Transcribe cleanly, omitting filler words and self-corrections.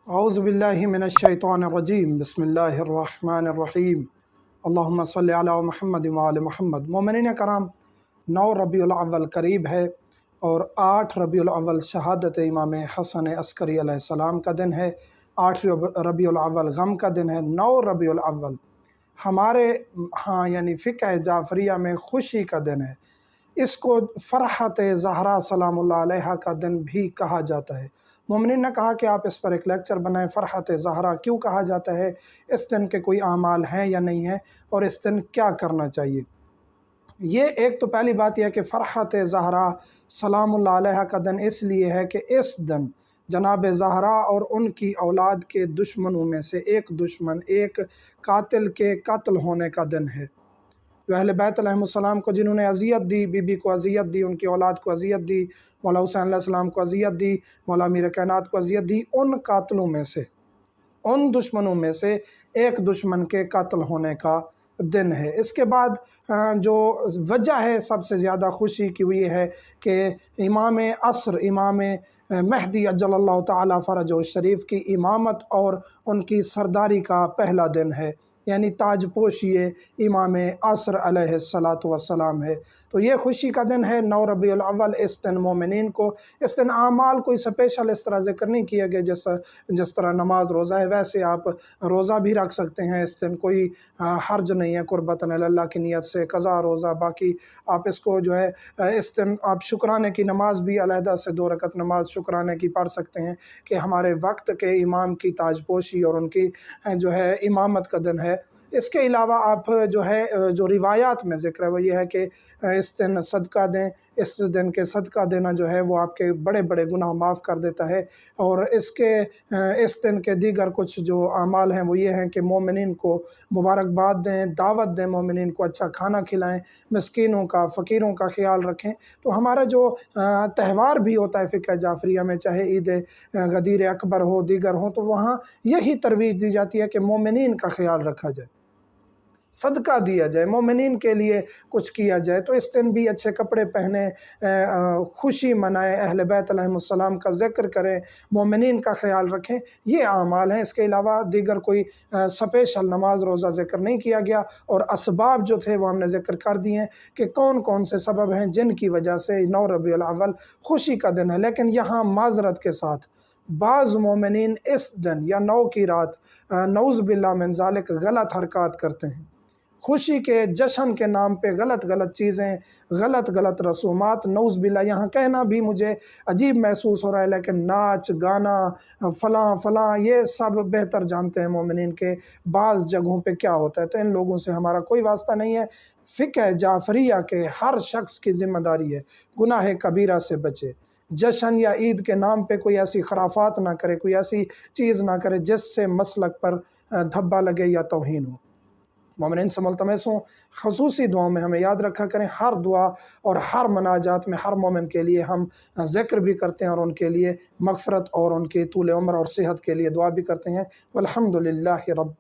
اعوذ باللہ من الشیطان الرجیم بسم اللہ الرحمن الرحیم اللہم صلی علی محمد وآل محمد۔ مومنین کرام، 9 ربیع الاول قریب ہے اور 8 ربیع الاول شہادت امام حسن عسکری علیہ السلام کا دن ہے۔ 8 ربیع الاول غم کا دن ہے۔ 9 ربیع الاول ہمارے ہاں یعنی فقہ جعفریہ میں خوشی کا دن ہے۔ اس کو فرحت زہرا سلام اللہ علیہا کا دن بھی کہا جاتا ہے۔ مومنین نے کہا کہ آپ اس پر ایک لیکچر بنائیں، فرحت زہرا کیوں کہا جاتا ہے، اس دن کے کوئی اعمال ہیں یا نہیں ہیں، اور اس دن کیا کرنا چاہیے۔ یہ ایک تو پہلی بات یہ ہے کہ فرحت زہرا سلام اللہ علیہا کا دن اس لیے ہے کہ اس دن جناب زہرا اور ان کی اولاد کے دشمنوں میں سے ایک دشمن، ایک قاتل کے قتل ہونے کا دن ہے۔ جو اہل بیت علیہ السلام کو جنہوں نے اذیت دی، بی بی کو اذیت دی، ان کی اولاد کو اذیت دی، مولا حسین علیہ السلام کو اذیت دی، مولا امیر کائنات کو اذیت دی، ان قاتلوں میں سے، ان دشمنوں میں سے ایک دشمن کے قتل ہونے کا دن ہے۔ اس کے بعد جو وجہ ہے سب سے زیادہ خوشی کی وہ یہ ہے کہ امام عصر، امام مہدی عجل اللہ تعالی فرجہ الشریف کی امامت اور ان کی سرداری کا پہلا دن ہے، یعنی تاج پوشی امام عصر علیہ السلام ہے۔ تو یہ خوشی کا دن ہے 9 ربیع الاول۔ اس دن مومنین کو، اس دن اعمال کوئی سپیشل اس طرح ذکر نہیں کیے گئے جس طرح نماز روزہ ہے، ویسے آپ روزہ بھی رکھ سکتے ہیں۔ اس دن کوئی حرج نہیں ہے، قربتاً اللہ کی نیت سے قضا روزہ۔ باقی آپ اس کو جو ہے اس دن آپ شکرانے کی نماز بھی علیحدہ سے 2 رکعت نماز شکرانے کی پڑھ سکتے ہیں کہ ہمارے وقت کے امام کی تاج پوشی اور ان کی جو ہے امامت کا دن ہے۔ اس کے علاوہ آپ جو ہے جو روایات میں ذکر ہے وہ یہ ہے کہ اس دن صدقہ دیں، اس دن کے صدقہ دینا جو ہے وہ آپ کے بڑے بڑے گناہ معاف کر دیتا ہے۔ اور اس دن کے دیگر کچھ جو اعمال ہیں وہ یہ ہیں کہ مومنین کو مبارکباد دیں، دعوت دیں، مومنین کو اچھا کھانا کھلائیں، مسکینوں کا، فقیروں کا خیال رکھیں۔ تو ہمارا جو تہوار بھی ہوتا ہے فقہ جعفریہ میں، چاہے عید غدیر اکبر ہو، دیگر ہوں، تو وہاں یہی ترویج دی جاتی ہے کہ مومنین کا خیال رکھا جائے، صدقہ دیا جائے، مومنین کے لیے کچھ کیا جائے۔ تو اس دن بھی اچھے کپڑے پہنیں، خوشی منائیں، اہل بیت علیہ السلام کا ذکر کریں، مومنین کا خیال رکھیں۔ یہ اعمال ہیں۔ اس کے علاوہ دیگر کوئی سپیشل نماز روزہ ذکر نہیں کیا گیا، اور اسباب جو تھے وہ ہم نے ذکر کر دیے ہیں کہ کون کون سے سبب ہیں جن کی وجہ سے 9 ربیع الاول خوشی کا دن ہے۔ لیکن یہاں معذرت کے ساتھ بعض مومنین اس دن یا 9 کی رات نعوذ باللہ من ذالک غلط حرکات کرتے ہیں، خوشی کے جشن کے نام پہ غلط چیزیں، غلط رسومات، نعوذ باللہ۔ یہاں کہنا بھی مجھے عجیب محسوس ہو رہا ہے، لیکن ناچ گانا فلاں یہ سب بہتر جانتے ہیں مومنین کے بعض جگہوں پہ کیا ہوتا ہے۔ تو ان لوگوں سے ہمارا کوئی واسطہ نہیں ہے۔ فقہ جعفریہ کے ہر شخص کی ذمہ داری ہے گناہ کبیرہ سے بچے، جشن یا عید کے نام پہ کوئی ایسی خرافات نہ کرے، کوئی ایسی چیز نہ کرے جس سے مسلک پر دھبا لگے یا توہین ہو۔ مومنین سے ملتمس ہوں خصوصی دعاؤں میں ہمیں یاد رکھا کریں۔ ہر دعا اور ہر مناجات میں ہر مومن کے لیے ہم ذکر بھی کرتے ہیں اور ان کے لیے مغفرت اور ان کی طول عمر اور صحت کے لیے دعا بھی کرتے ہیں۔ والحمدللہ رب